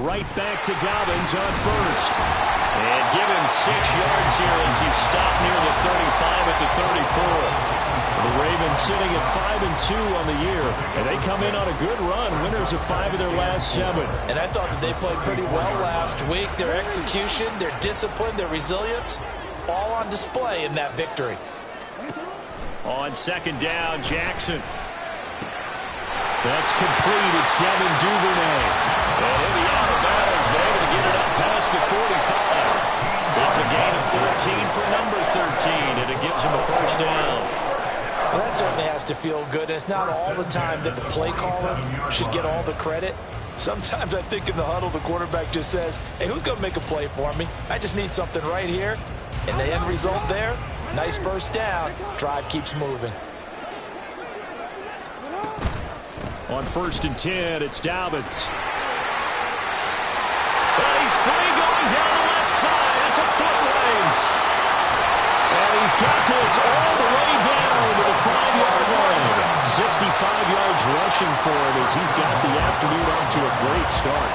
Right back to Dobbins on first. And give him 6 yards here as he's stopped near the 35 at the 34. The Ravens sitting at 5-2 on the year, and they come in on a good run, winners of 5 of their last 7. And I thought that they played pretty well last week. Their execution, their discipline, their resilience, all on display in that victory. On second down, Jackson. That's complete. It's Devin Duvernay. And he'll be out of bounds, but able to get it up past the 45. It's a gain of 13 for number 13, and it gives him a first down. Well, that certainly has to feel good. And it's not all the time that the play caller should get all the credit. Sometimes I think in the huddle, the quarterback just says, hey, who's going to make a play for me? I just need something right here. And the end result there, nice first down. Drive keeps moving. On 1st and 10, it's Dobbins. And he's free going down the left side. It's a foot race. And he's got this all the way down to the 5-yard line. 65 yards rushing for him as he's got the afternoon off to a great start.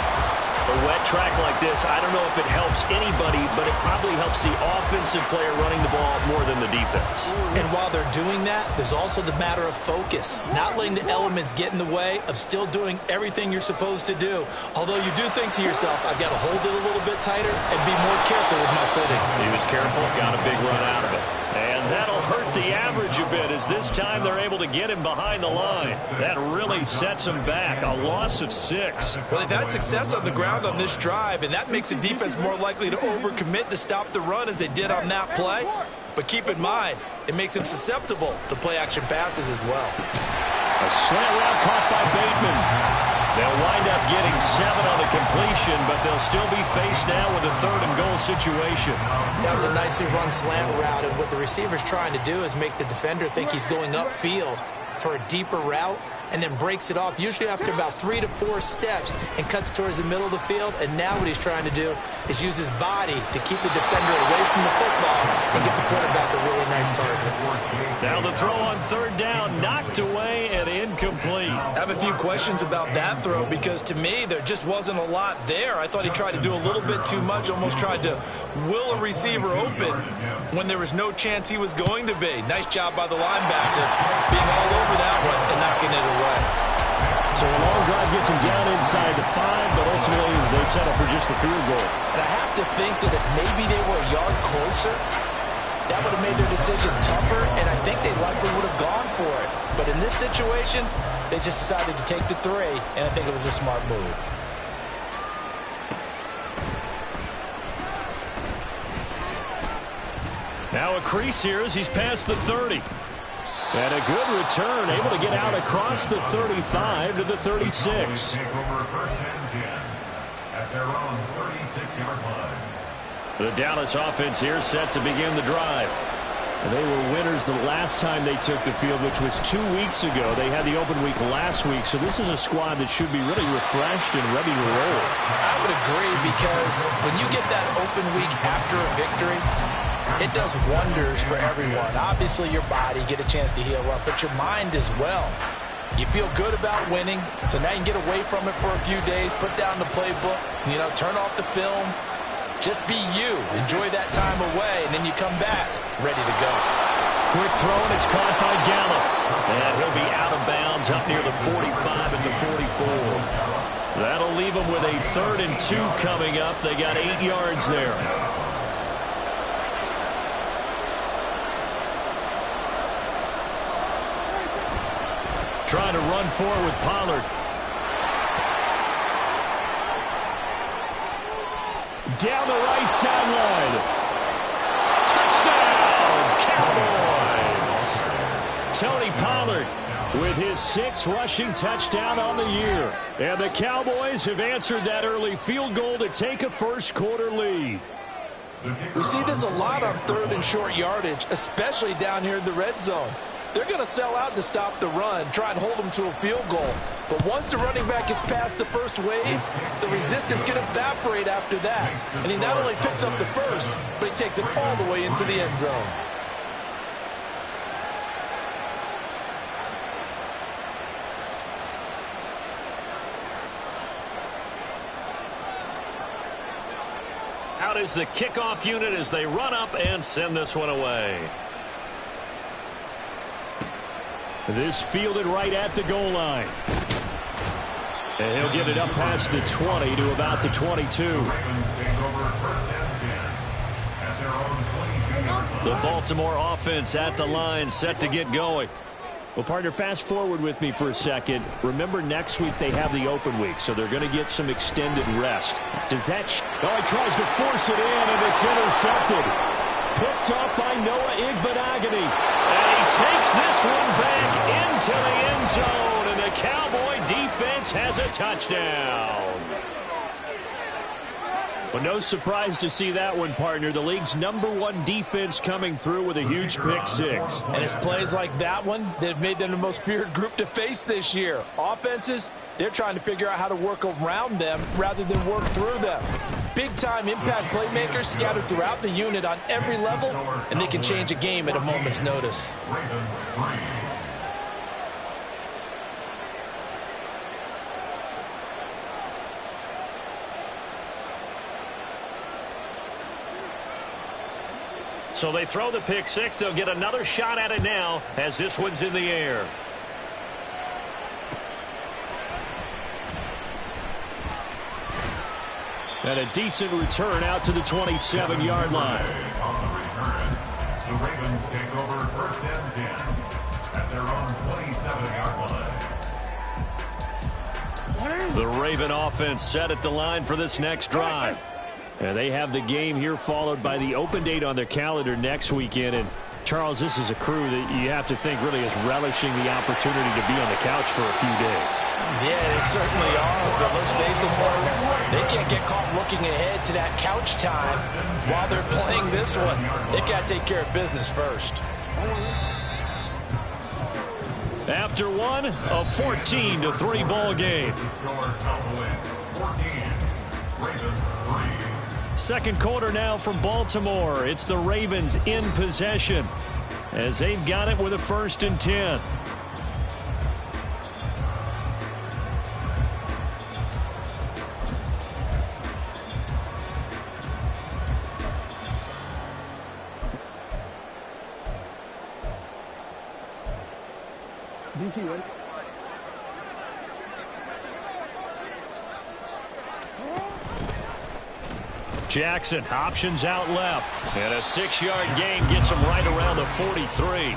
A wet track like this, I don't know if it helps anybody, but it probably helps the offensive player running the ball more than the defense. And while they're doing that, there's also the matter of focus. Not letting the elements get in the way of still doing everything you're supposed to do. Although you do think to yourself, I've got to hold it a little bit tighter and be more careful with my footing. He was careful, got a big run out of it. And that'll hurt the average a bit as this time they're able to get him behind the line. That really sets him back. A loss of 6. Well, they've had success on the ground on this drive, and that makes the defense more likely to overcommit to stop the run as they did on that play. But keep in mind, it makes them susceptible to play-action passes as well. A slant route caught by Bateman. They'll wind up getting 7 on the completion, but they'll still be faced now with a 3rd and goal situation. That was a nicely run slant route, and what the receiver's trying to do is make the defender think he's going upfield for a deeper route, and then breaks it off, usually after about 3 to 4 steps, and cuts towards the middle of the field. And now what he's trying to do is use his body to keep the defender away from the football and get the quarterback a really nice target. Now the throw on 3rd down, knocked away and incomplete. I have a few questions about that throw because to me there just wasn't a lot there. I thought he tried to do a little bit too much, almost tried to will a receiver open when there was no chance he was going to be. Nice job by the linebacker being all over that one and knocking it away. So a long drive gets him down inside the 5, but ultimately they settle for just the field goal. And I have to think that if maybe they were a yard closer, that would have made their decision tougher, and I think they likely would have gone for it. But in this situation, they just decided to take the 3, and I think it was a smart move. Now a crease here as he's past the 30. And a good return, able to get out across the 35 to the 36. Take over 1st and 10 at their own 36-yard line. The Dallas offense here set to begin the drive. And they were winners the last time they took the field, which was 2 weeks ago. They had the open week last week, so this is a squad that should be really refreshed and ready to roll. I would agree, because when you get that open week after a victory, it does wonders for everyone. Obviously, your body, get a chance to heal up, but your mind as well. You feel good about winning, so now you can get away from it for a few days, put down the playbook, turn off the film. Just be you. Enjoy that time away, and then you come back ready to go. Quick throw, and it's caught by Gallup. And he'll be out of bounds up near the 45 at the 44. That'll leave them with a 3rd and 2 coming up. They got 8 yards there. Trying to run forward with Pollard. Down the right sideline. Touchdown, Cowboys! Tony Pollard with his 6th rushing touchdown on the year. And the Cowboys have answered that early field goal to take a first-quarter lead. We see this a lot on 3rd and short yardage, especially down here in the red zone. They're going to sell out to stop the run, try and hold them to a field goal. But once the running back gets past the first wave, the resistance can evaporate after that. And he not only picks up the first, but he takes it all the way into the end zone. out is the kickoff unit as they run up and send this one away. This fielded right at the goal line. And he'll get it up past the 20 to about the 22. The Baltimore offense at the line, set to get going. Well, partner, fast forward with me for a second. Remember, next week they have the open week, so they're going to get some extended rest. Does that... Oh, he tries to force it in, and it's intercepted. Picked up by Noah Igbenogany. And he takes this one back into the end zone, and the Cowboy defense has a touchdown. Well, no surprise to see that one, partner. The league's #1 defense coming through with a huge pick six. And it's plays like that one that have made them the most feared group to face this year. Offenses, they're trying to figure out how to work around them rather than work through them. Big-time impact playmakers scattered throughout the unit on every level, and they can change a game at a moment's notice. So they throw the pick six. They'll get another shot at it now as this one's in the air. And a decent return out to the 27-yard line. On the return, the Ravens take over first and 10 at their own 27-yard line. The Raven offense set at the line for this next drive. And they have the game here followed by the open date on their calendar next weekend. And, Charles, this is a crew that you have to think really is relishing the opportunity to be on the couch for a few days. Yeah, they certainly are. But let's face it, they can't get caught looking ahead to that couch time while they're playing this one. They got to take care of business first. After one, a 14-3 ball game. Second quarter now from Baltimore. It's the Ravens in possession as they've got it with a 1st and 10. Jackson, options out left. And a 6-yard gain gets him right around the 43.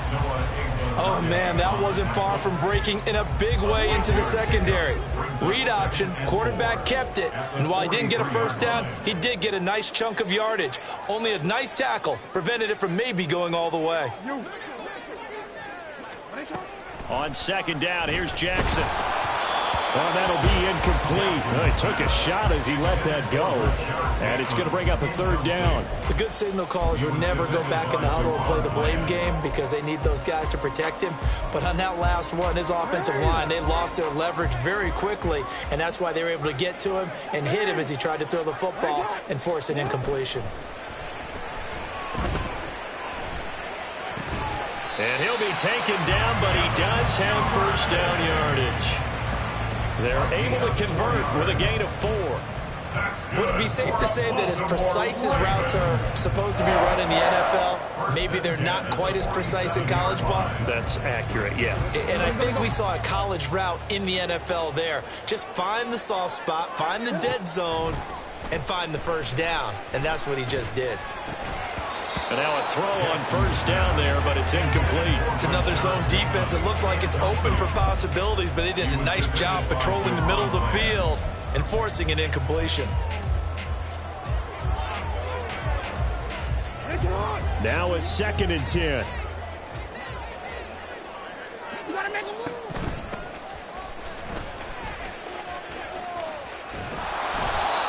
Oh, man, that wasn't far from breaking in a big way into the secondary. Read option, quarterback kept it. And while he didn't get a first down, he did get a nice chunk of yardage. Only a nice tackle prevented it from maybe going all the way. On second down, here's Jackson. Well, that'll be incomplete. Well, he took a shot as he let that go. And it's going to bring up a 3rd down. The good signal callers will never go back in the huddle and play the blame game because they need those guys to protect him. But on that last one, his offensive line, they lost their leverage very quickly. And that's why they were able to get to him and hit him as he tried to throw the football and force an incompletion. And he'll be taken down, but he does have first down yardage. They're able to convert with a gain of 4. Would it be safe to say that as precise as routes are supposed to be run in the NFL, maybe they're not quite as precise in college ball? That's accurate, yeah. And I think we saw a college route in the NFL there. Just find the soft spot, find the dead zone, and find the first down. And that's what he just did. And now a throw on first down there, but it's incomplete. It's another zone defense. It looks like it's open for possibilities, but they did a nice job patrolling the middle of the field and forcing an incompletion. Now a 2nd and 10.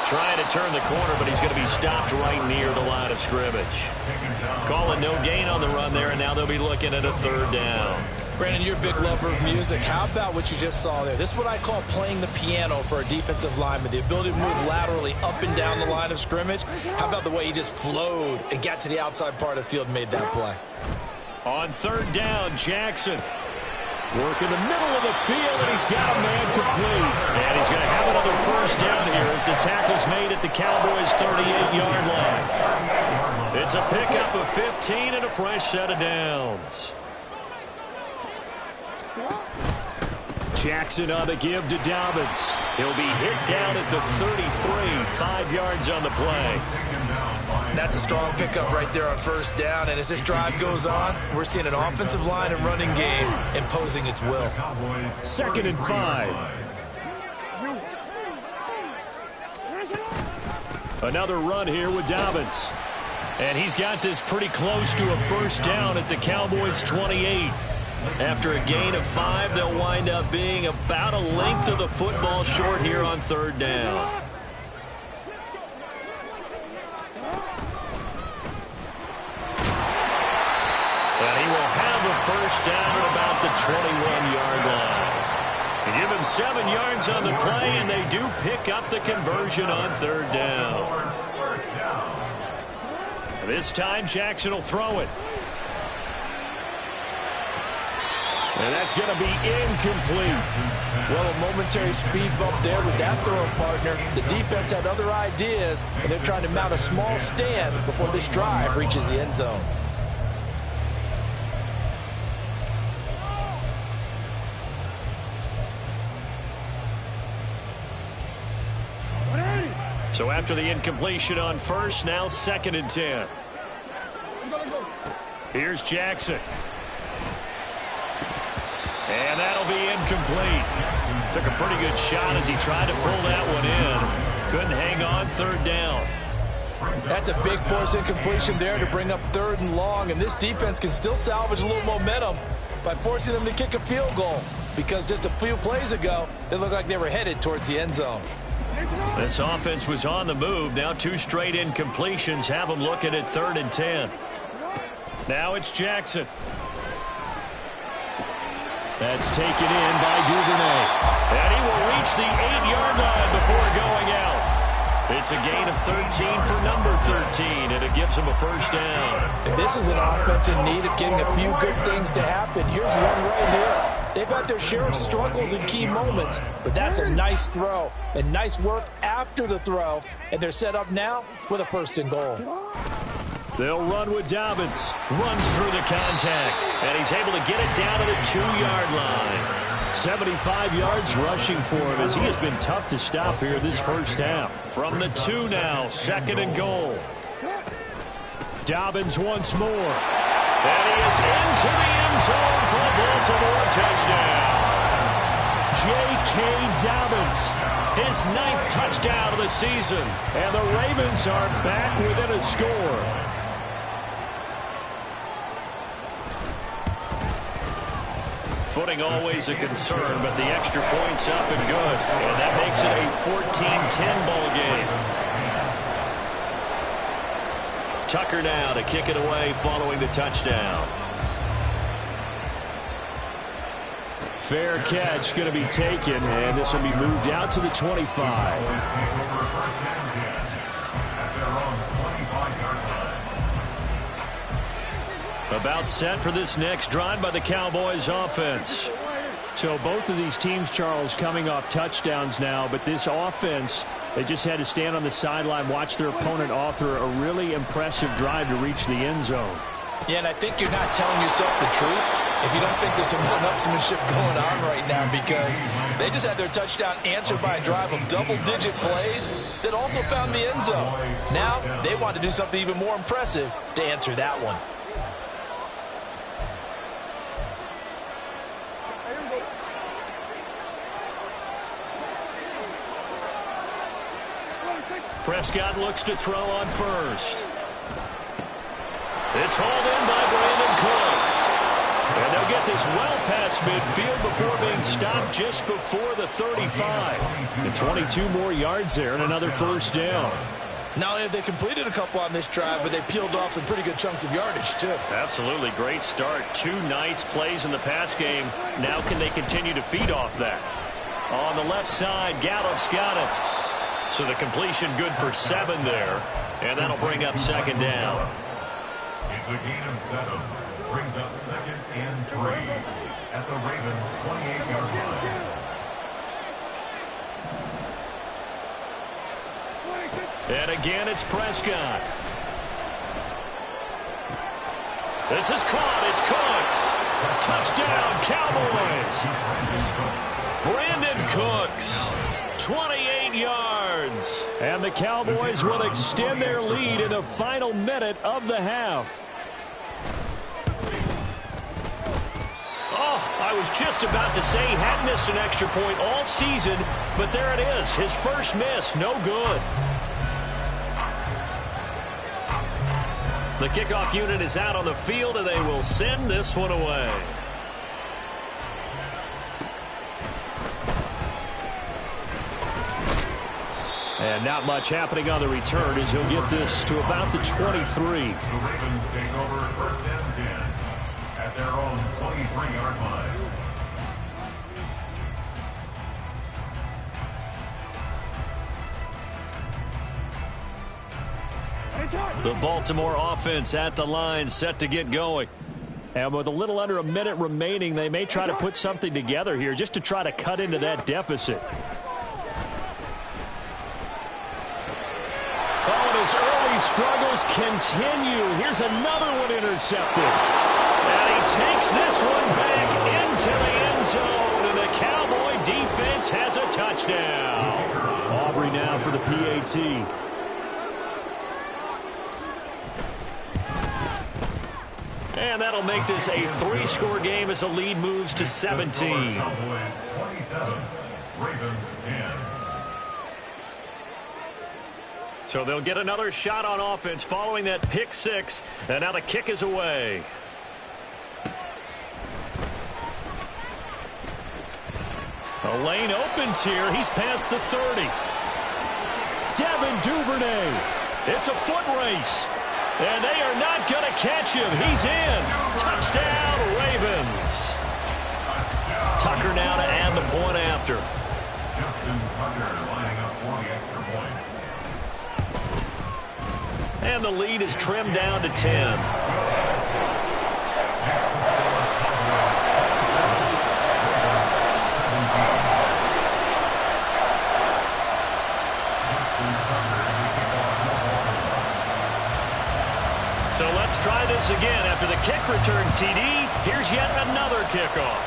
Trying to turn the corner, but he's going to be stopped right near the line of scrimmage. Calling no gain on the run there, and now they'll be looking at a 3rd down. Brandon, you're a big lover of music. How about what you just saw there? This is what I call playing the piano for a defensive lineman, the ability to move laterally up and down the line of scrimmage. How about the way he just flowed and got to the outside part of the field and made that play? On 3rd down, Jackson. Work in the middle of the field, and he's got a man complete. And he's going to have another first down here as the tackle's made at the Cowboys' 38-yard line. It's a pickup of 15 and a fresh set of downs. Jackson on the give to Dobbins. He'll be hit down at the 33, 5 yards on the play. That's a strong pickup right there on first down, and as this drive goes on, we're seeing an offensive line and running game imposing its will. 2nd and 5. Another run here with Dobbins. And he's got this pretty close to a first down at the Cowboys' 28. After a gain of 5, they'll wind up being about a length of the football short here on 3rd down. And he will have a first down at about the 21-yard line. They give him 7 yards on the play, and they do pick up the conversion on 3rd down. This time, Jackson will throw it. And that's going to be incomplete. Well, a momentary speed bump there with that throw partner. The defense had other ideas, and they're trying to mount a small stand before this drive reaches the end zone. So after the incompletion on first, now 2nd and 10. Here's Jackson. And that'll be incomplete. Took a pretty good shot as he tried to pull that one in. Couldn't hang on 3rd down. That's a big force incompletion there to bring up 3rd and long, and this defense can still salvage a little momentum by forcing them to kick a field goal, because just a few plays ago, they looked like they were headed towards the end zone. This offense was on the move. Now 2 straight incompletions have them looking at 3rd and 10. Now it's Jackson. That's taken in by Duvernay. And he will reach the 8-yard line before going out. It's a gain of 13 for number 13, and it gives him a first down. If this is an offense in need of getting a few good things to happen, here's one right here. They've had their share of struggles in key moments, but that's a nice throw and nice work after the throw, and they're set up now with a 1st and goal. They'll run with Dobbins. Runs through the contact, and he's able to get it down to the 2-yard line. 75 yards rushing for him as he has been tough to stop here this first half. From the 2 now, 2nd and goal. Dobbins once more. And he is into the end zone for a Baltimore touchdown. J.K. Dobbins, his 9th touchdown of the season. And the Ravens are back within a score. Footing always a concern, but the extra point's up and good. And that makes it a 14-10 ball game. Tucker now to kick it away following the touchdown. Fair catch going to be taken, and this will be moved out to the 25. About set for this next drive by the Cowboys offense. So both of these teams, Charles, coming off touchdowns now, but this offense, they just had to stand on the sideline, watch their opponent author a really impressive drive to reach the end zone. Yeah, and I think you're not telling yourself the truth if you don't think there's some one-upsmanship going on right now, because they just had their touchdown answered by a drive of double-digit plays that also found the end zone. Now they want to do something even more impressive to answer that one. Prescott looks to throw on first. It's hauled in by Brandon Cooks. And they'll get this well past midfield before being stopped just before the 35. And 22 more yards there and another first down. Not only have they completed a couple on this drive, but they peeled off some pretty good chunks of yardage, too. Absolutely. Great start. 2 nice plays in the pass game. Now can they continue to feed off that? On the left side, Gallup's got it. So the completion good for 7 there. And that'll bring up 2nd down. It's a gain of 7. Brings up 2nd and 3. at the Ravens' 28-yard line. And again, it's Prescott. This is caught. It's Cooks. Touchdown, Cowboys. Brandon Cooks, 28 yards. And the Cowboys will extend their lead in the final minute of the half. Oh, I was just about to say he hadn't missed an extra point all season, but there it is. His first miss, no good. The kickoff unit is out on the field, and they will send this one away. And not much happening on the return as he'll get this to about the 23. The Ravens take over first and 10 at their own 23-yard line. The Baltimore offense at the line, set to get going. And with a little under a minute remaining, they may try to put something together here just to try to cut into that deficit. Oh, and his early struggles continue. Here's another one intercepted. And he takes this one back into the end zone, and the Cowboy defense has a touchdown. Aubrey now for the PAT. And that'll make this a three-score game as the lead moves to 17. Cowboys 27, Ravens 10. So they'll get another shot on offense following that pick six. And now the kick is away. A lane opens here. He's past the 30. Devin Duvernay. It's a foot race. And they are not going to catch him. He's in. Touchdown, Ravens. Tucker now to add the point after. Justin Tucker lining up for the extra point. And the lead is trimmed down to 10. So let's try this again. After the kick return, TD, here's yet another kickoff.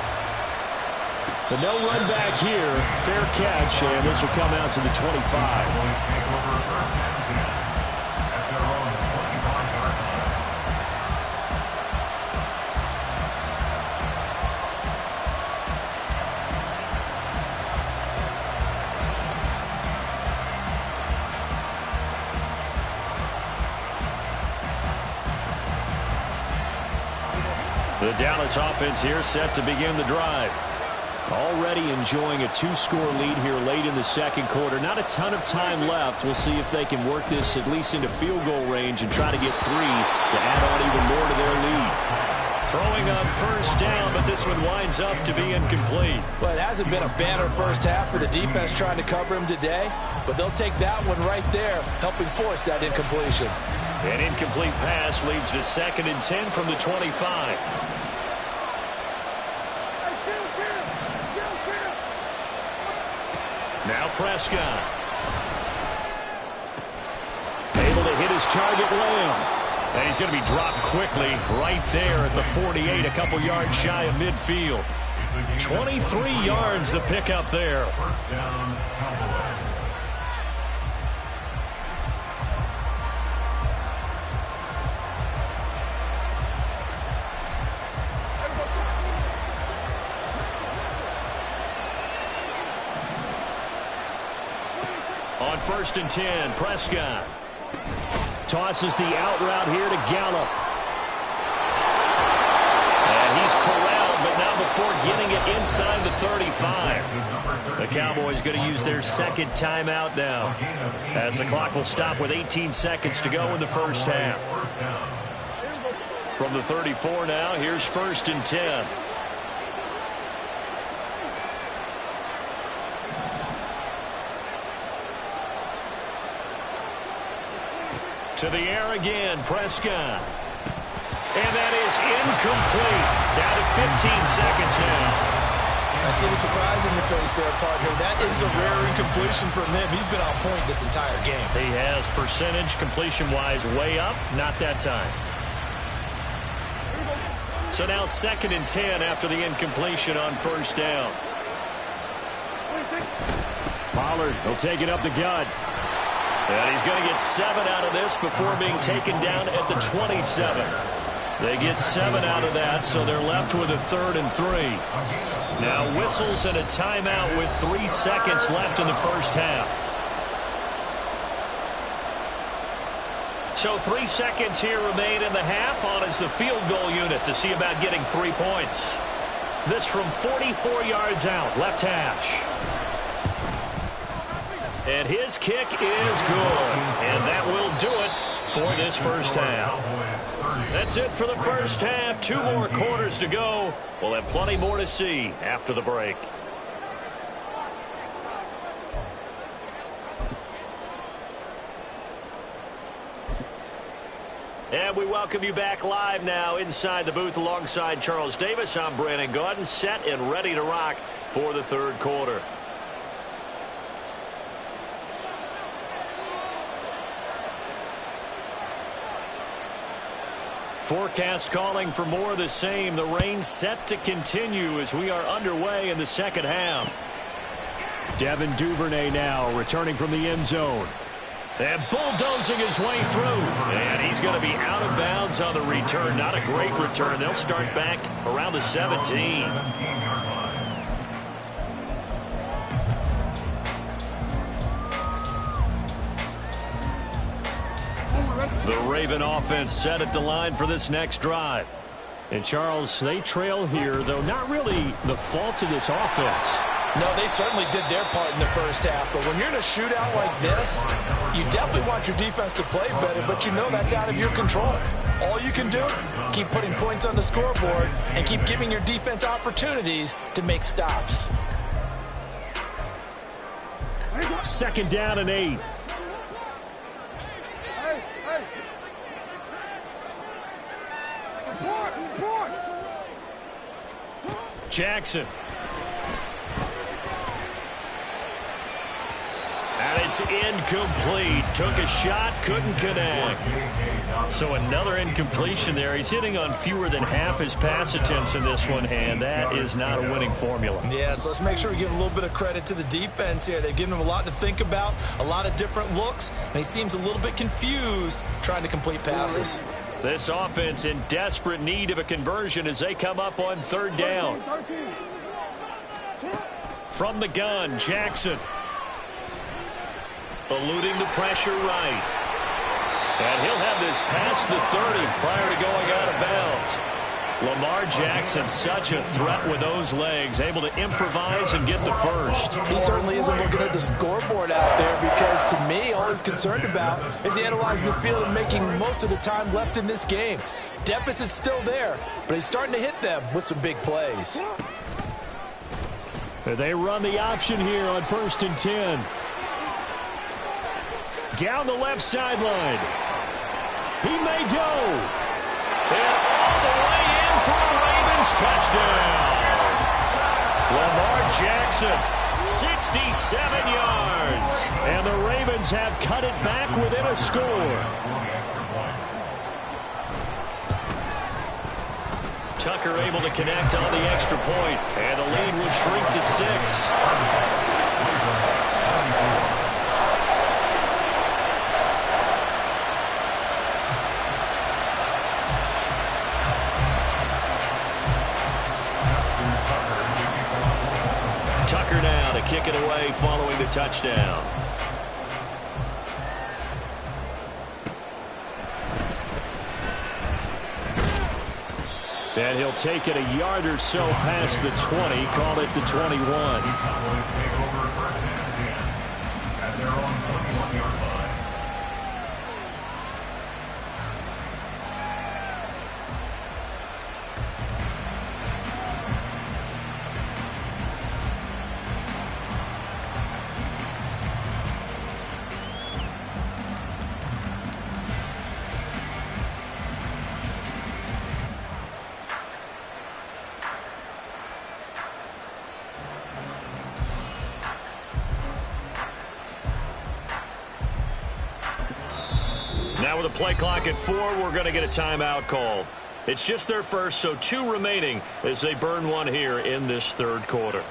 The no run back here, fair catch, and this will come out to the 25. The Dallas offense here set to begin the drive. Already enjoying a two-score lead here late in the second quarter. Not a ton of time left. We'll see if they can work this at least into field goal range and try to get three to add on even more to their lead. Throwing on first down, but this one winds up to be incomplete. Well, it hasn't been a banner first half for the defense trying to cover him today, but they'll take that one right there, helping force that incompletion. An incomplete pass leads to 2nd and 10 from the 25. Now Prescott. Able to hit his target, Lamb. And he's going to be dropped quickly right there at the 48, a couple yards shy of midfield. 23 yards the pickup there. First down, Cowboys. On 1st and 10, Prescott tosses the out route here to Gallup. And he's corralled, but not before getting it inside the 35. The Cowboys going to use their second timeout now, as the clock will stop with 18 seconds to go in the first half. From the 34 now, here's 1st and 10. To the air again, Prescott. And that is incomplete. Down to 15 seconds now. I see the surprise in your face there, partner. That is a rare incompletion from him. He's been on point this entire game. He has percentage completion-wise way up. Not that time. So now 2nd and 10 after the incompletion on first down. Pollard will take it up the gut. And he's going to get 7 out of this before being taken down at the 27. They get 7 out of that, so they're left with a 3rd and 3. Now whistles and a timeout with 3 seconds left in the first half. So 3 seconds here remain in the half. On is the field goal unit to see about getting 3 points. This from 44 yards out, left hash. And his kick is good. And that will do it for this first half. That's it for the first half. 2 more quarters to go. We'll have plenty more to see after the break. And we welcome you back live now inside the booth alongside Charles Davis. I'm Brandon Gaudin, set and ready to rock for the 3rd quarter. Forecast calling for more of the same. The rain set to continue as we are underway in the second half. Devin Duvernay now returning from the end zone. And bulldozing his way through. And he's going to be out of bounds on the return. Not a great return. They'll start back around the 17. The Raven offense set at the line for this next drive. And Charles, they trail here, though not really the fault of this offense. No, they certainly did their part in the first half. But when you're in a shootout like this, you definitely want your defense to play better, but you know that's out of your control. All you can do, keep putting points on the scoreboard and keep giving your defense opportunities to make stops. 2nd down and 8. Jackson. And it's incomplete. Took a shot, couldn't connect. So another incompletion there. He's hitting on fewer than half his pass attempts in this one, and that is not a winning formula. Yeah, so let's make sure we give a little bit of credit to the defense here. They've given him a lot to think about, a lot of different looks, and he seems a little bit confused trying to complete passes. This offense in desperate need of a conversion as they come up on 3rd down. From the gun, Jackson. Eluding the pressure right. And he'll have this past the 30 prior to going out of bounds. Lamar Jackson, such a threat with those legs, able to improvise and get the first. He certainly isn't looking at the scoreboard out there because, to me, all he's concerned about is analyzing the field and making most of the time left in this game. Deficit's still there, but he's starting to hit them with some big plays. They run the option here on 1st and 10. Down the left sideline. He may go. And all the way in for the Ravens touchdown. Lamar Jackson, 67 yards. And the Ravens have cut it back within a score. Tucker able to connect on the extra point. And the lead will shrink to 6. Tucker now to kick it away following the touchdown. And he'll take it a yard or so past the 20, call it the 21. Cowboys take over 1st and 10 at their own 21-yard line. Now with the play clock at 4, we're going to get a timeout called. It's just their first, so 2 remaining as they burn one here in this third quarter.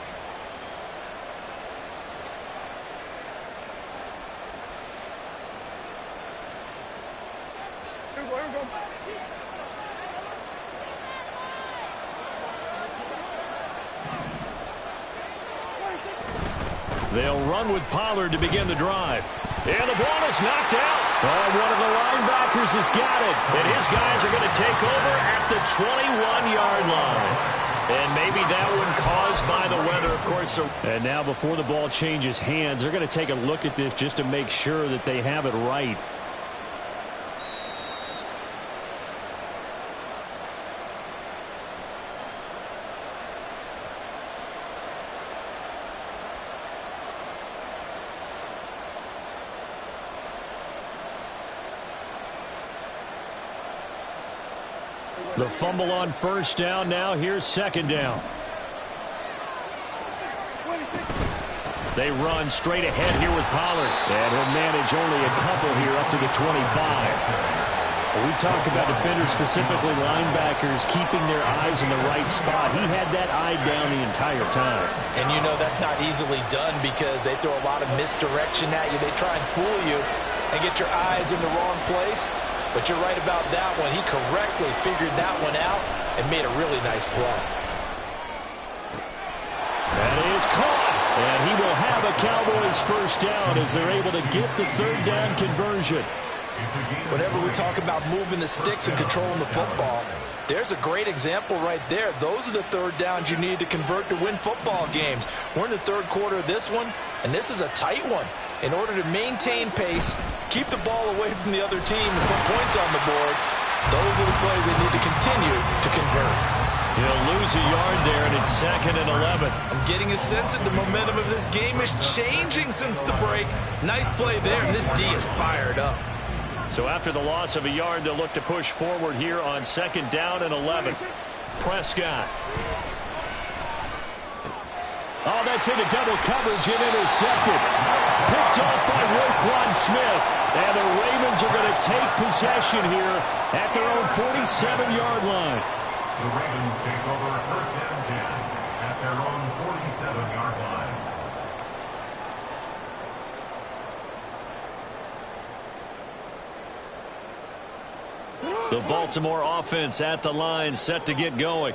They'll run with Pollard to begin the drive. And the ball is knocked out. Oh, one of the linebackers has got it. And his guys are going to take over at the 21-yard line. And maybe that one caused by the weather, of course. And now before the ball changes hands, they're going to take a look at this just to make sure that they have it right. The fumble on first down. Now here's second down. They run straight ahead here with Pollard. And he'll manage only a couple here up to the 25. We talk about defenders, specifically linebackers, keeping their eyes in the right spot. He had that eye down the entire time. And you know that's not easily done because they throw a lot of misdirection at you. They try and fool you and get your eyes in the wrong place. But you're right about that one. He correctly figured that one out and made a really nice play. That is caught. And he will have a Cowboys first down as they're able to get the third down conversion. Whenever we talk about moving the sticks and controlling the football, there's a great example right there. Those are the third downs you need to convert to win football games. We're in the third quarter of this one, and this is a tight one. In order to maintain pace, keep the ball away from the other team and put points on the board, those are the plays they need to continue to convert. He'll lose a yard there, and it's 2nd and 11. I'm getting a sense that the momentum of this game is changing since the break. Nice play there, and this D is fired up. So after the loss of a yard, they'll look to push forward here on 2nd down and 11. Prescott. Oh, that's into double coverage and intercepted. Picked off by Roquan Smith. And the Ravens are going to take possession here at their own 47-yard line. The Ravens take over 1st and 10 at their own 47-yard line. The Baltimore offense at the line, set to get going.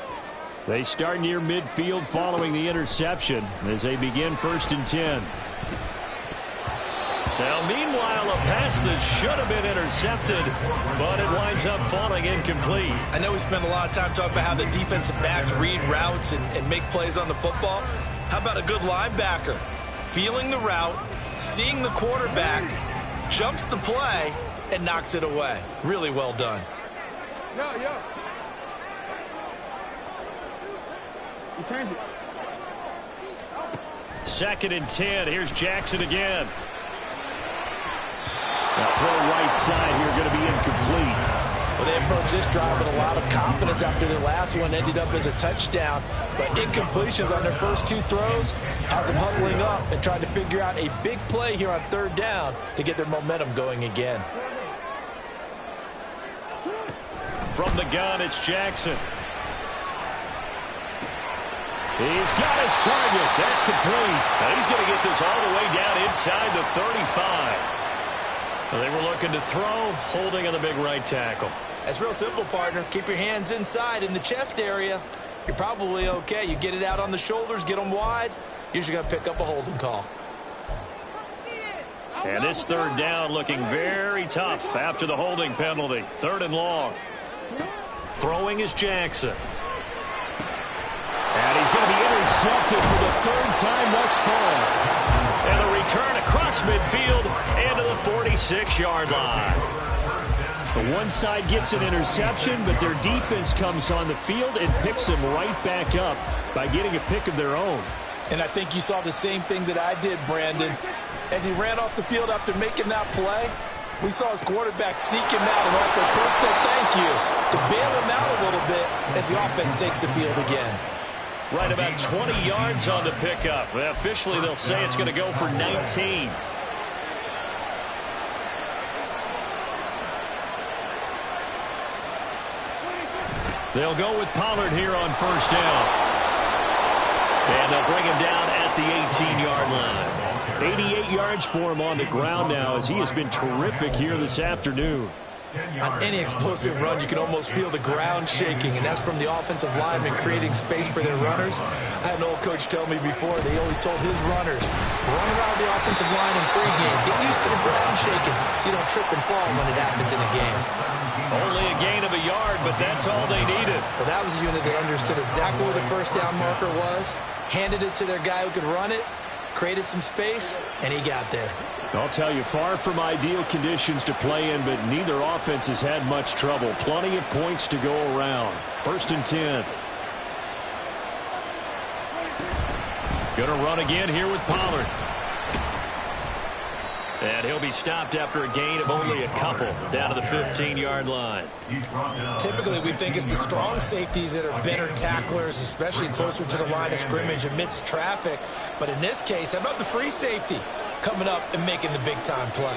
They start near midfield following the interception as they begin 1st and 10. Now, meanwhile, a pass that should have been intercepted, but it winds up falling incomplete. I know we spent a lot of time talking about how the defensive backs read routes and make plays on the football. How about a good linebacker? Feeling the route, seeing the quarterback, jumps the play, and knocks it away. Really well done. Yo. You turned it. 2nd and 10. Here's Jackson again. Now throw right side here, going to be incomplete. Well, they approached this drive with a lot of confidence after their last one ended up as a touchdown. But incompletions on their first 2 throws has them huddling up and trying to figure out a big play here on 3rd down to get their momentum going again. From the gun, it's Jackson. He's got his target. That's complete. Now he's going to get this all the way down inside the 35. Well, they were looking to throw, holding on the big right tackle. That's real simple, partner. Keep your hands inside in the chest area. You're probably okay. You get it out on the shoulders, get them wide. Usually going to pick up a holding call. And this 3rd down looking very tough after the holding penalty. 3rd and long. Throwing is Jackson. And he's going to be intercepted for the 3rd time thus far. And the return across midfield and to the 46-yard line. The one side gets an interception, but their defense comes on the field and picks them right back up by getting a pick of their own. And I think you saw the same thing that I did, Brandon. As he ran off the field after making that play, we saw his quarterback seek him out and offer a personal thank you to bail him out a little bit as the offense takes the field again. Right about 20 yards on the pickup. Well, officially, they'll say it's going to go for 19. They'll go with Pollard here on first down. And they'll bring him down at the 18-yard line. 88 yards for him on the ground now as he has been terrific here this afternoon. On any explosive run, you can almost feel the ground shaking, and that's from the offensive linemen creating space for their runners. I had an old coach tell me before, they always told his runners, run around the offensive line in pregame. Get used to the ground shaking so you don't trip and fall when it happens in a game. Only a gain of a yard, but that's all they needed. Well, that was a unit that understood exactly where the first down marker was, handed it to their guy who could run it, created some space, and he got there. I'll tell you, far from ideal conditions to play in, but neither offense has had much trouble. Plenty of points to go around. First and 10. Gonna run again here with Pollard. And he'll be stopped after a gain of only a couple, down to the 15-yard line. Typically, we think it's the strong safeties that are better tacklers, especially closer to the line of scrimmage amidst traffic. But in this case, how about the free safety coming up and making the big-time play?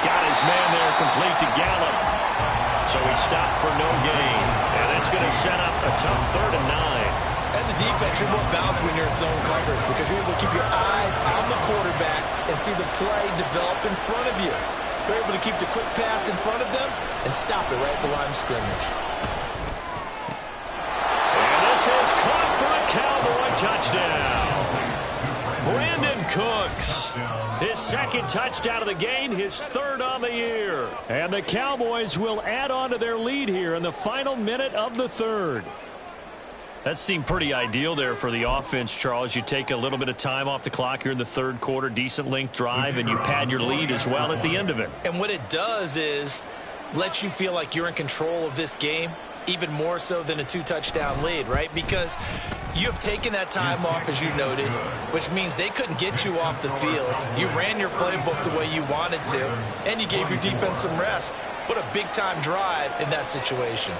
Got his man there, complete to Gallup. So he stopped for no gain. And that's going to set up a tough 3rd and 9. As a defense, you're more balanced when you're in zone coverage because you're able to keep your eyes on the quarterback and see the play develop in front of you. You're able to keep the quick pass in front of them and stop it right at the line of scrimmage. And this is caught for a Cowboy touchdown. Brandon Cooks, his 2nd touchdown of the game, his 3rd on the year. And the Cowboys will add on to their lead here in the final minute of the 3rd. That seemed pretty ideal there for the offense, Charles. You take a little bit of time off the clock here in the 3rd quarter, decent length drive, and you pad your lead as well at the end of it. And what it does is let you feel like you're in control of this game, even more so than a 2-touchdown lead, right? Because you have taken that time off, as you noted, which means they couldn't get you off the field. You ran your playbook the way you wanted to, and you gave your defense some rest. What a big-time drive in that situation.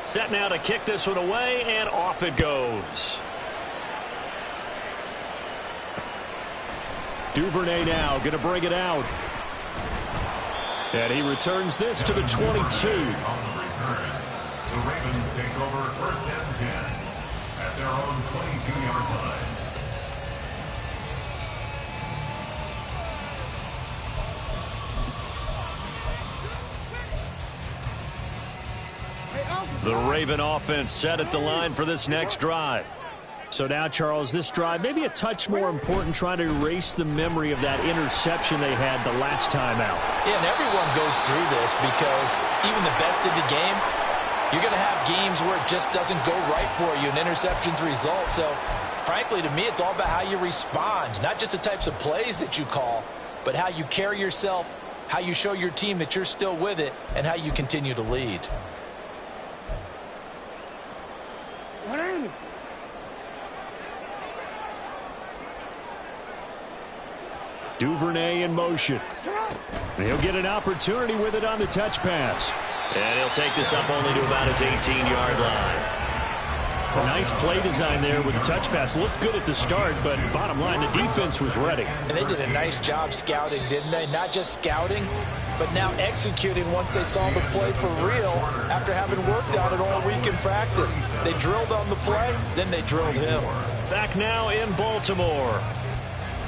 Set now to kick this one away, and off it goes. Duvernay now going to bring it out. And he returns this to the 22. On the return, the Ravens take over 1st and 10 at their own 22-yard line. The Raven offense set at the line for this next drive. So now, Charles, this drive maybe a touch more important, trying to erase the memory of that interception they had the last time out. Yeah, and everyone goes through this because even the best in the game, you're going to have games where it just doesn't go right for you and interceptions result. So, frankly, to me, it's all about how you respond, not just the types of plays that you call, but how you carry yourself, how you show your team that you're still with it, and how you continue to lead. Duvernay in motion. He'll get an opportunity with it on the touch pass. And he'll take this up only to about his 18-yard line. A nice play design there with the touch pass. Looked good at the start, but bottom line, the defense was ready. And they did a nice job scouting, didn't they? Not just scouting, but now executing once they saw the play for real after having worked on it all week in practice. They drilled on the play, then they drilled him. Back now in Baltimore.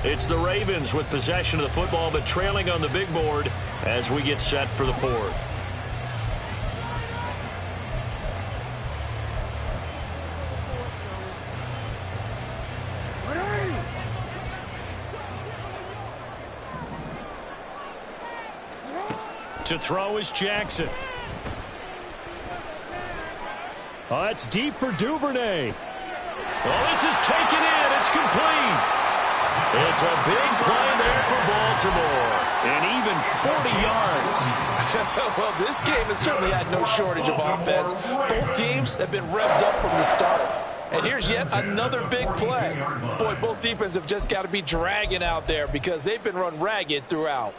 It's the Ravens with possession of the football, but trailing on the big board as we get set for the 4th. To throw is Jackson. Oh, it's deep for Duvernay. Well, this is taken in. It's complete. It's a big play there for Baltimore. And even 40 yards. Well, this game has certainly had no shortage of offense. Both teams have been revved up from the start. And here's yet another big play. Boy, both defenses have just got to be dragging out there because they've been run ragged throughout.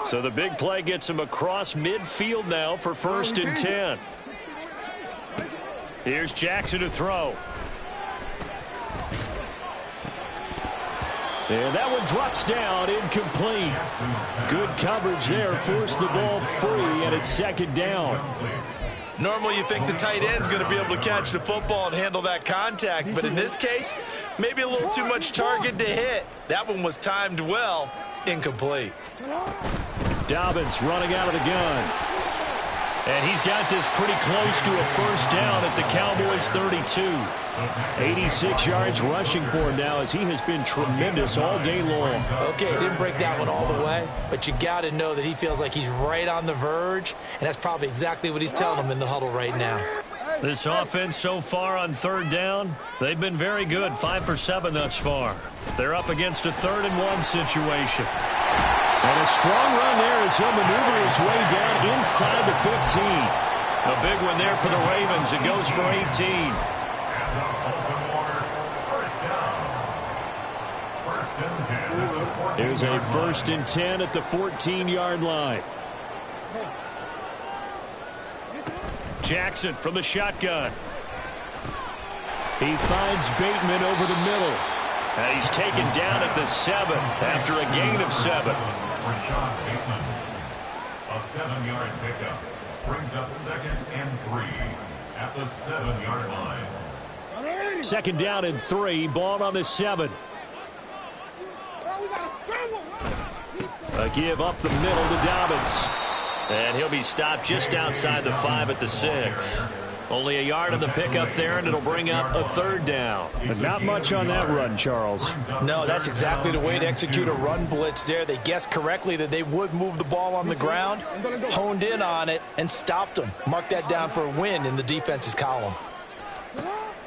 So the big play gets him across midfield now for 1st and 10. Here's Jackson to throw. And that one drops down, incomplete. Good coverage there, forced the ball free, and it's second down. Normally you think the tight end's going to be able to catch the football and handle that contact, but in this case, maybe a little too much target to hit. That one was timed well, incomplete. Dobbins running out of the gun. And he's got this pretty close to a first down at the Cowboys' 32. 86 yards rushing for him now as he has been tremendous all day long. Okay, he didn't break that one all the way, but you got to know that he feels like he's right on the verge, and that's probably exactly what he's telling him in the huddle right now. This offense so far on third down, they've been very good, 5 for 7 thus far. They're up against a 3rd and 1 situation. And a strong run there as he'll maneuver his way down inside the 15. A big one there for the Ravens. It goes for 18. There's a 1st and 10 at the 14-yard line. Jackson from the shotgun. He finds Bateman over the middle. And he's taken down at the 7 after a gain of 7. A 7-yard pickup brings up 2nd and 3 at the 7-yard line. 2nd down and 3, ball on the 7. A give up the middle to Dobbins. And he'll be stopped just outside the 5 at the 6. Only a yard of the pickup there, and it'll bring up a 3rd down. But not much on that run, Charles. No, that's exactly the way to execute a run blitz there. They guessed correctly that they would move the ball on the ground, honed in on it, and stopped them. Mark that down for a win in the defense's column.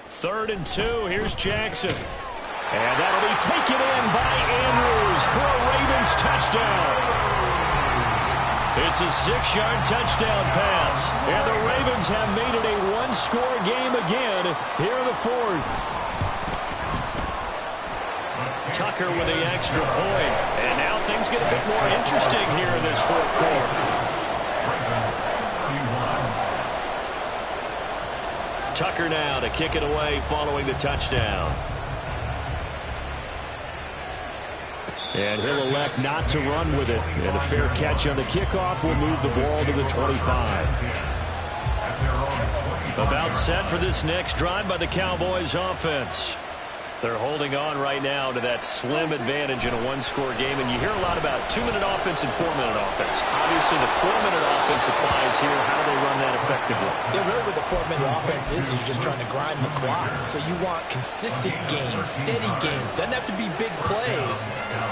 3rd and 2, here's Jackson. And that'll be taken in by Andrews for a Ravens touchdown. It's a 6-yard touchdown pass. And the Ravens have made it a 1-score game again here in the 4th. Tucker with the extra point. And now things get a bit more interesting here in this 4th quarter. Tucker now to kick it away following the touchdown. And he'll elect not to run with it. And a fair catch on the kickoff will move the ball to the 25. About set for this next drive by the Cowboys offense. They're holding on right now to that slim advantage in a 1-score game. And you hear a lot about 2-minute offense and 4-minute offense. Obviously, the 4-minute offense applies here. How do they run that effectively? Yeah, really what the 4-minute offense is you're just trying to grind the clock. So you want consistent gains, steady gains. Doesn't have to be big plays,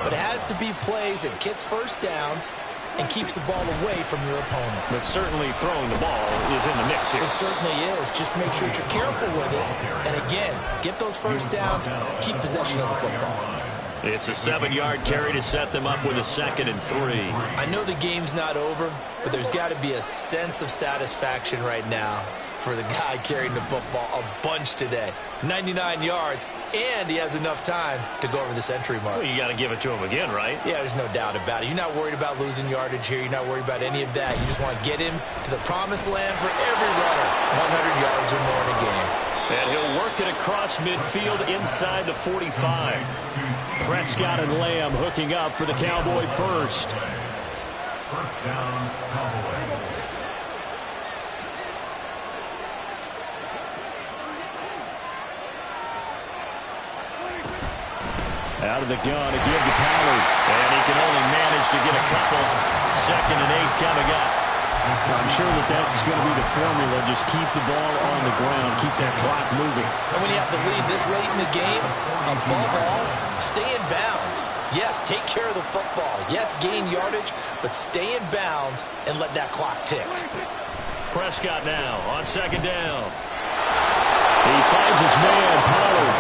but it has to be plays that gets first downs and keeps the ball away from your opponent. But certainly throwing the ball is in the mix here. It certainly is. Just make sure that you're careful with it. And again, get those first downs, keep possession of the football. It's a 7-yard carry to set them up with a 2nd and 3. I know the game's not over, but there's got to be a sense of satisfaction right now for the guy carrying the football a bunch today. 99 yards, and he has enough time to go over the century mark. Well, you got to give it to him again, right? Yeah, there's no doubt about it. You're not worried about losing yardage here. You're not worried about any of that. You just want to get him to the promised land for every runner, 100 yards or more in a game. And he'll work it across midfield inside the 45. Prescott and Lamb hooking up for the Cowboy first. First down, Cowboys. Out of the gun to give to Pollard. And he can only manage to get a couple. 2nd and 8 coming up. I'm sure that that's going to be the formula. Just keep the ball on the ground. Keep that clock moving. And when you have the lead this late in the game, above all, stay in bounds. Yes, take care of the football. Yes, gain yardage, but stay in bounds and let that clock tick. Prescott now on 2nd down. He finds his man, Pollard.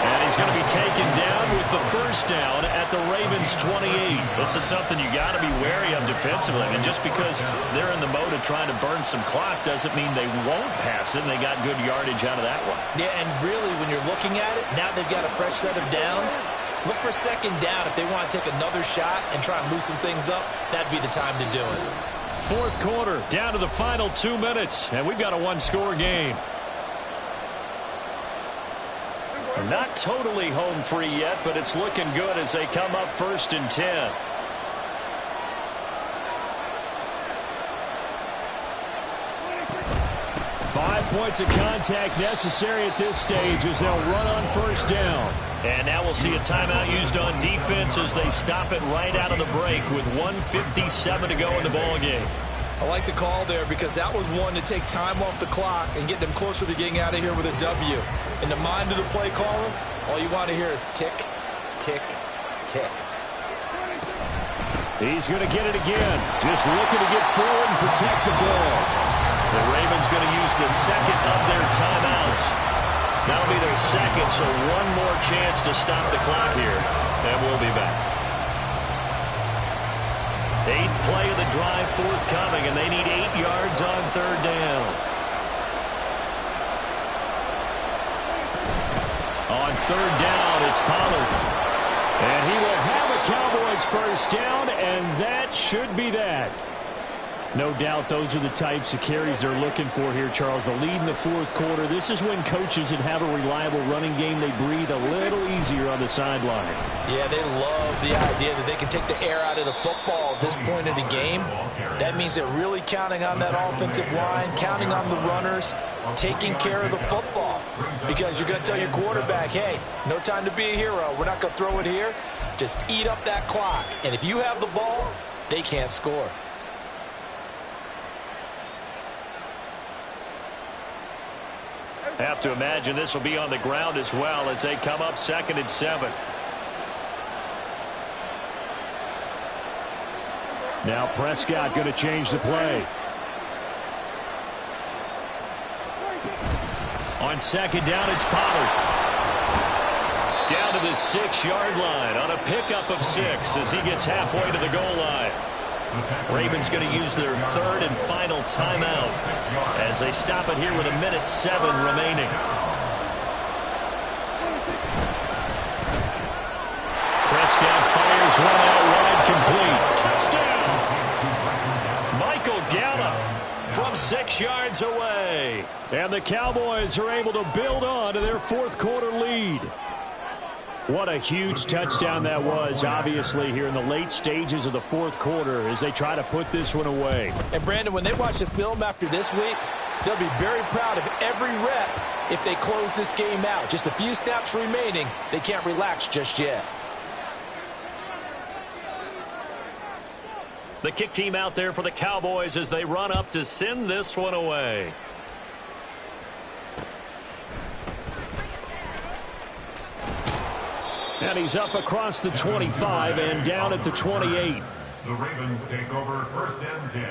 And he's going to be taken down with the first down at the Ravens' 28. This is something you got to be wary of defensively. And just because they're in the mode of trying to burn some clock doesn't mean they won't pass it. And they got good yardage out of that one. Yeah, and really, when you're looking at it, now they've got a fresh set of downs. Look for 2nd down. If they want to take another shot and try and loosen things up, that'd be the time to do it. 4th quarter, down to the final 2 minutes. And we've got a 1-score game. Not totally home free yet, but it's looking good as they come up 1st and 10. Five points of contact necessary at this stage as they'll run on 1st down. And now we'll see a timeout used on defense as they stop it right out of the break with 1:57 to go in the ballgame. I like the call there because that was one to take time off the clock and get them closer to getting out of here with a W. In the mind of the play caller, all you want to hear is tick, tick, tick. He's going to get it again. Just looking to get forward and protect the ball. The Ravens going to use the second of their timeouts. That'll be their second, so one more chance to stop the clock here. And we'll be back. 8th play of the drive forthcoming, and they need 8 yards on 3rd down. On 3rd down, it's Pollard. And he will have a Cowboys 1st down, and that should be that. No doubt those are the types of carries they're looking for here, Charles. The lead in the 4th quarter. This is when coaches that have a reliable running game, they breathe a little easier on the sideline. Yeah, they love the idea that they can take the air out of the football at this point of the game. That means they're really counting on that offensive line, counting on the runners, taking care of the football. Because you're going to tell your quarterback, hey, no time to be a hero. We're not going to throw it here. Just eat up that clock. And if you have the ball, they can't score. Have to imagine this will be on the ground as well as they come up 2nd and 7. Now Prescott going to change the play. On 2nd down, it's Pollard. Down to the 6-yard line on a pickup of 6 as he gets halfway to the goal line. Ravens going to use their 3rd and final timeout as they stop it here with 1:07 remaining. Prescott fires one out wide, complete. Touchdown! Michael Gallup from 6 yards away. And the Cowboys are able to build on to their 4th quarter lead. What a huge touchdown that was, obviously, here in the late stages of the 4th quarter as they try to put this one away. And, Brandon, when they watch the film after this week, they'll be very proud of every rep if they close this game out. Just a few snaps remaining. They can't relax just yet. The kick team out there for the Cowboys as they run up to send this one away. And he's up across the 25 and down at the 28. The Ravens take over 1st and 10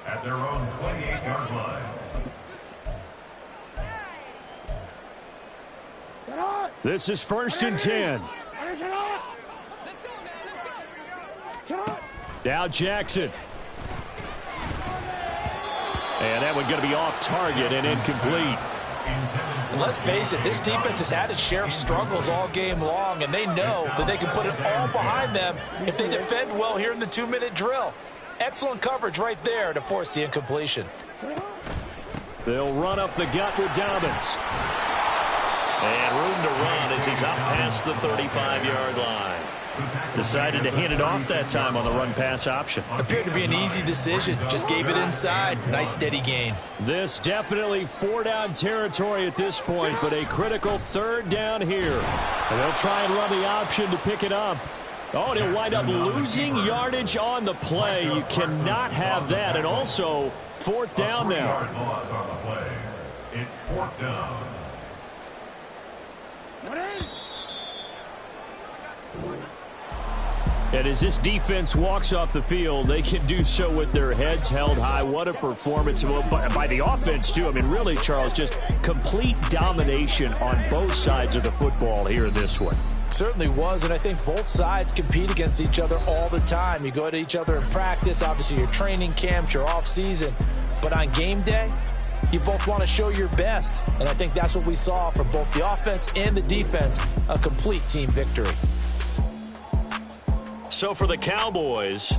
at their own 28-yard line. This is 1st and 10. Now Jackson. And that one going to be off target and incomplete. And let's face it, this defense has had its share of struggles all game long, and they know that they can put it all behind them if they defend well here in the 2-minute drill. Excellent coverage right there to force the incompletion. They'll run up the gut with Dobbins. And room to run as he's up past the 35-yard line. Decided to hand it off that time on the run-pass option. Appeared to be an easy decision. Just gave it inside. Nice steady gain. This definitely 4-down territory at this point, but a critical 3rd down here. And they'll try and run the option to pick it up. Oh, and he'll wind up losing yardage on the play. You cannot have that. And also, 4th down now. Loss on the play. It's 4th down. And as this defense walks off the field, they can do so with their heads held high. What a performance by the offense, too. I mean, really, Charles, just complete domination on both sides of the football here in this one. Certainly was, and I think both sides compete against each other all the time. You go at each other in practice, obviously your training camps, your off-season. But on game day, you both want to show your best. And I think that's what we saw from both the offense and the defense, a complete team victory. So for the Cowboys,